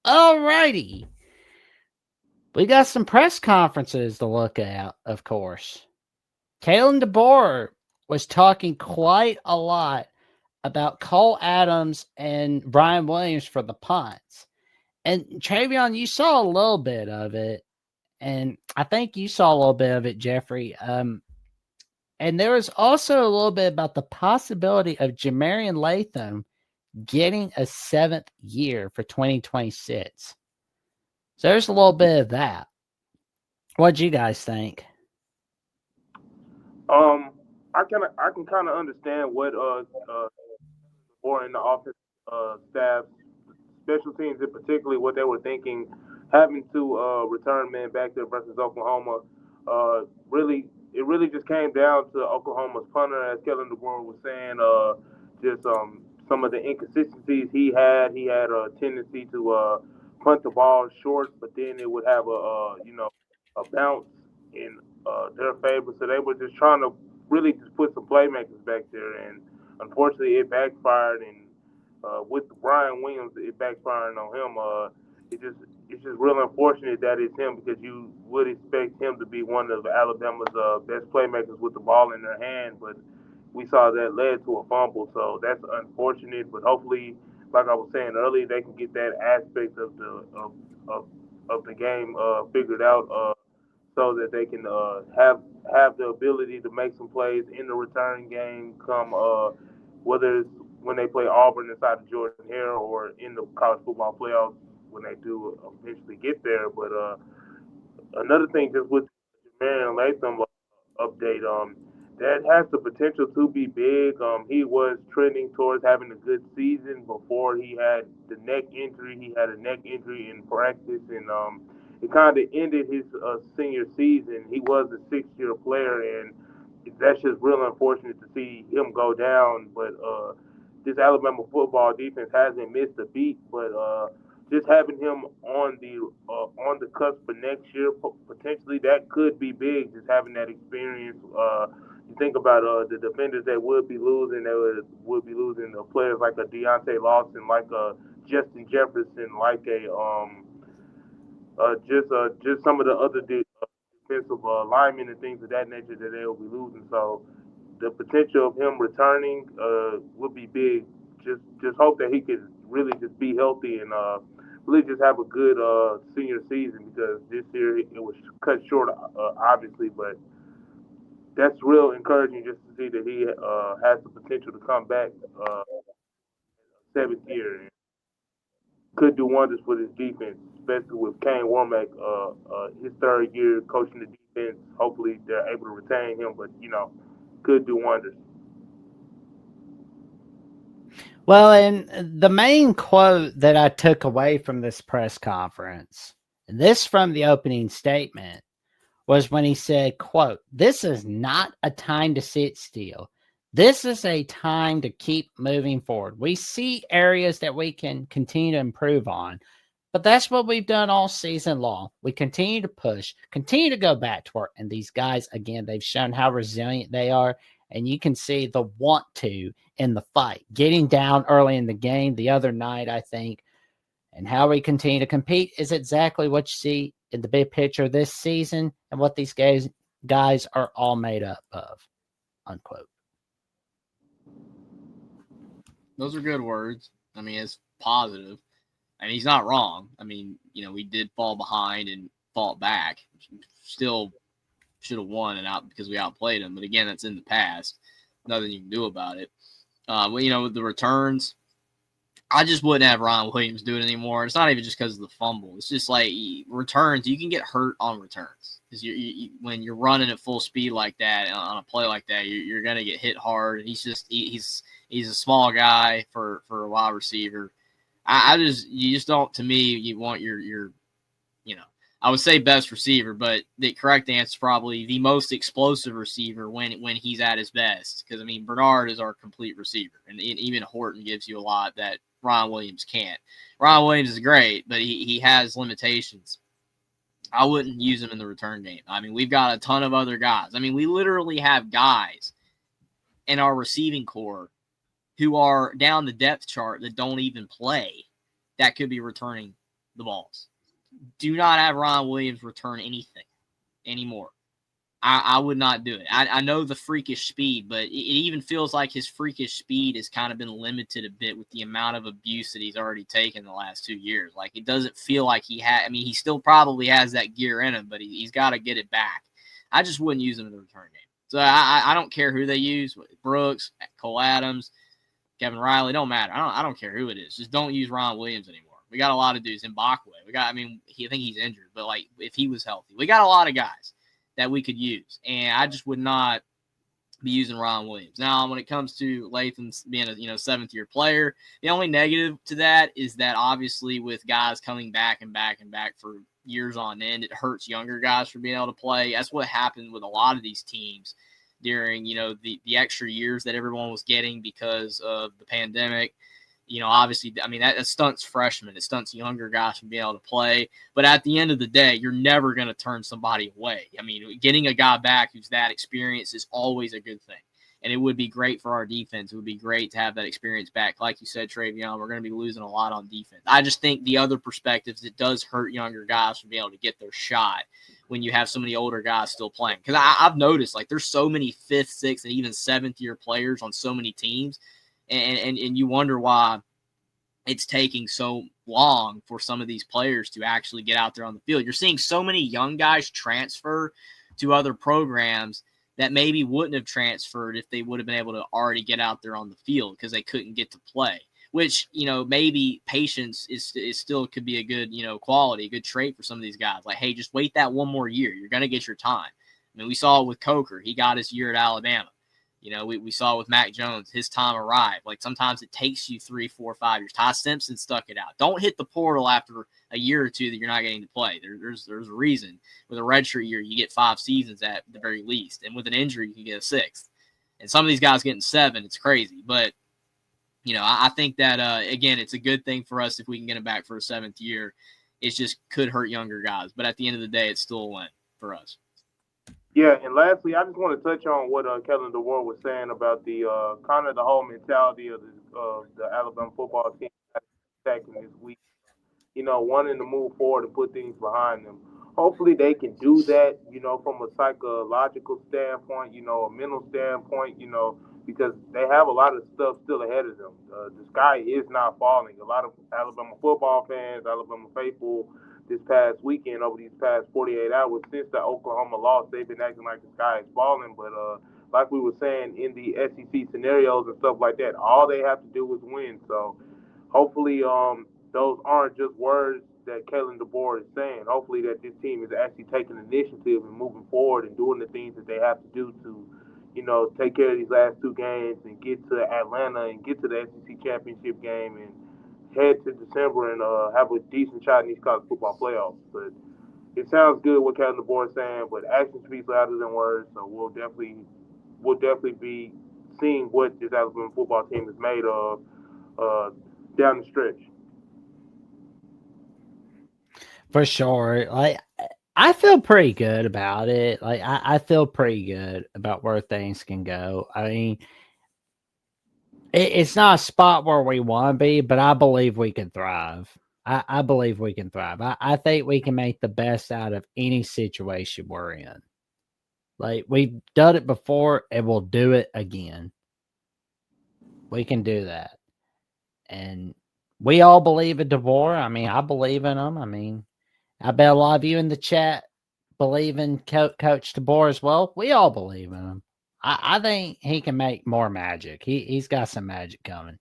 Alrighty. We got some press conferences to look at, of course. Kalen DeBoer was talking quite a lot about Cole Adams and Brian Williams for the punts. And Travion, you saw a little bit of it. And I think you saw a little bit of it, Jeffrey. And there was also a little bit about the possibility of Jamarian Latham getting a 7th year for 2026. So there's a little bit of that. What'd you guys think? I can kind of understand what or in the office staff, special teams in particularly, what they were thinking, having to return men back there versus Oklahoma. Really, it really just came down to Oklahoma's punter, as Kellen DeBoer was saying. Just some of the inconsistencies he had. He had a tendency to punt the ball short, but then it would have a bounce in their favor. So they were just trying to really just put some playmakers back there, and unfortunately, it backfired. And with Brian Williams, it backfiring on him. It's just real unfortunate that it's him because you would expect him to be one of Alabama's best playmakers with the ball in their hand, but we saw that led to a fumble. So that's unfortunate. But hopefully, like I was saying earlier, they can get that aspect of, of the game figured out. So that they can have the ability to make some plays in the return game, come whether it's when they play Auburn inside of Jordan Hare or in the college football playoffs when they do eventually get there. But another thing, just with Marion Latham update, that has the potential to be big. He was trending towards having a good season before he had the neck injury. He had a neck injury in practice, and it kind of ended his senior season. He was a 6-year player, and that's just real unfortunate to see him go down. But this Alabama football defense hasn't missed a beat. But just having him on the cusp for next year, potentially that could be big. Just having that experience. You think about the defenders that would be losing, would be losing players like a Deontay Lawson, like a Justin Jefferson, like a just some of the other defensive linemen and things of that nature that they'll be losing. So the potential of him returning would be big. Just hope that he could really just be healthy and really just have a good senior season because this year it was cut short, obviously, but that's real encouraging just to see that he has the potential to come back 7th year and could do wonders for this defense, especially with Kane Warmack, his 3rd year coaching the defense. Hopefully, they're able to retain him, but could do wonders. Well, and the main quote that I took away from this press conference, and this from the opening statement, was when he said, quote, "This is not a time to sit still. This is a time to keep moving forward. We see areas that we can continue to improve on, but that's what we've done all season long. We continue to push, continue to go back to work. And these guys, again, they've shown how resilient they are. And you can see the want to in the fight, getting down early in the game the other night, I think, and how we continue to compete is exactly what you see in the big picture this season and what these guys are all made up of." Unquote. Those are good words. I mean, it's positive. And he's not wrong. I mean, we did fall behind and fought back. Still should have won and out because we outplayed him. But again, that's in the past. Nothing you can do about it. With the returns, I just wouldn't have Ron Williams do it anymore. It's not even just because of the fumble. It's just like returns. You can get hurt on returns because when you're running at full speed like that on a play like that, you're gonna get hit hard. And he's a small guy for a wide receiver. You just don't. To me, you want your I would say best receiver, but the correct answer is probably the most explosive receiver when he's at his best. Because Bernard is our complete receiver, and even Horton gives you a lot that Ron Williams can't. Ron Williams is great, but he has limitations. I wouldn't use him in the return game. We've got a ton of other guys. We literally have guys in our receiving core who are down the depth chart that don't even play that could be returning the balls. Do not have Ron Williams return anything anymore. I would not do it. I know the freakish speed, but it even feels like his freakish speed has kind of been limited a bit with the amount of abuse that he's already taken the last 2 years. Like, it doesn't feel like he had. I mean, he still probably has that gear in him, but he's got to get it back. I just wouldn't use him in the return game. So I don't care who they use. Brooks, Cole Adams, Kevin Riley, don't matter. I don't care who it is. Just don't use Ron Williams anymore. We got a lot of dudes in Bakwe. I think he's injured, but like if he was healthy, we got a lot of guys that we could use, and I just would not be using Ron Williams. Now, when it comes to Latham being a seventh-year player, the only negative to that is that obviously with guys coming back and back and back for years on end, it hurts younger guys from being able to play. That's what happened with a lot of these teams during the extra years that everyone was getting because of the pandemic. Obviously, I mean, that stunts freshmen. It stunts younger guys from being able to play. But at the end of the day, you're never going to turn somebody away. I mean, getting a guy back who's that experienced is always a good thing. And it would be great for our defense. It would be great to have that experience back. Like you said, Travion, we're going to be losing a lot on defense. I just think the other perspectives, it does hurt younger guys from being able to get their shot when you have so many older guys still playing. Because I've noticed, like, there's so many fifth, sixth, and even seventh-year players on so many teams. And you wonder why it's taking so long for some of these players to actually get out there on the field. You're seeing so many young guys transfer to other programs that maybe wouldn't have transferred if they would have been able to already get out there on the field because they couldn't get to play, which, maybe patience is still could be a good, quality, a good trait for some of these guys. Like, hey, just wait that one more year. You're going to get your time. I mean, we saw it with Coker. He got his year at Alabama. We saw with Mac Jones, his time arrived. Like, sometimes it takes you 3, 4, 5 years. Ty Simpson stuck it out. Don't hit the portal after a year or two that you're not getting to play. There's a reason. With a redshirt year, you get 5 seasons at the very least. And with an injury, you can get a 6th. And some of these guys getting 7, it's crazy. But, I think that, again, it's a good thing for us if we can get him back for a 7th year. It just could hurt younger guys. But at the end of the day, it's still a win for us. Yeah, and lastly, I just want to touch on what Kalen DeBoer was saying about the kind of the whole mentality of the Alabama football team attacking this week. Wanting to move forward and put things behind them. Hopefully, they can do that. From a psychological standpoint, a mental standpoint. Because they have a lot of stuff still ahead of them. The sky is not falling. A lot of Alabama football fans, Alabama faithful, this past weekend, over these past 48 hours since the Oklahoma loss, they've been acting like the sky is falling. But like we were saying in the SEC scenarios and stuff like that, all they have to do is win. So hopefully those aren't just words that Kalen DeBoer is saying. Hopefully that this team is actually taking initiative and moving forward and doing the things that they have to do to, take care of these last 2 games and get to Atlanta and get to the SEC championship game and head to December and have a decent shot in these college football playoffs. But it sounds good what Kevin DeBoer is saying, but actions speak louder than words. So we'll definitely be seeing what this Alabama football team is made of down the stretch. For sure. Like, I feel pretty good about it. Like, I feel pretty good about where things can go. I mean, it's not a spot where we want to be, but I believe we can thrive. I believe we can thrive. I think we can make the best out of any situation we're in. Like, we've done it before and we'll do it again. We can do that. And we all believe in DeBoer. I mean, I believe in him. I mean, I bet a lot of you in the chat believe in Coach DeBoer as well. We all believe in him. I think he can make more magic. He's got some magic coming.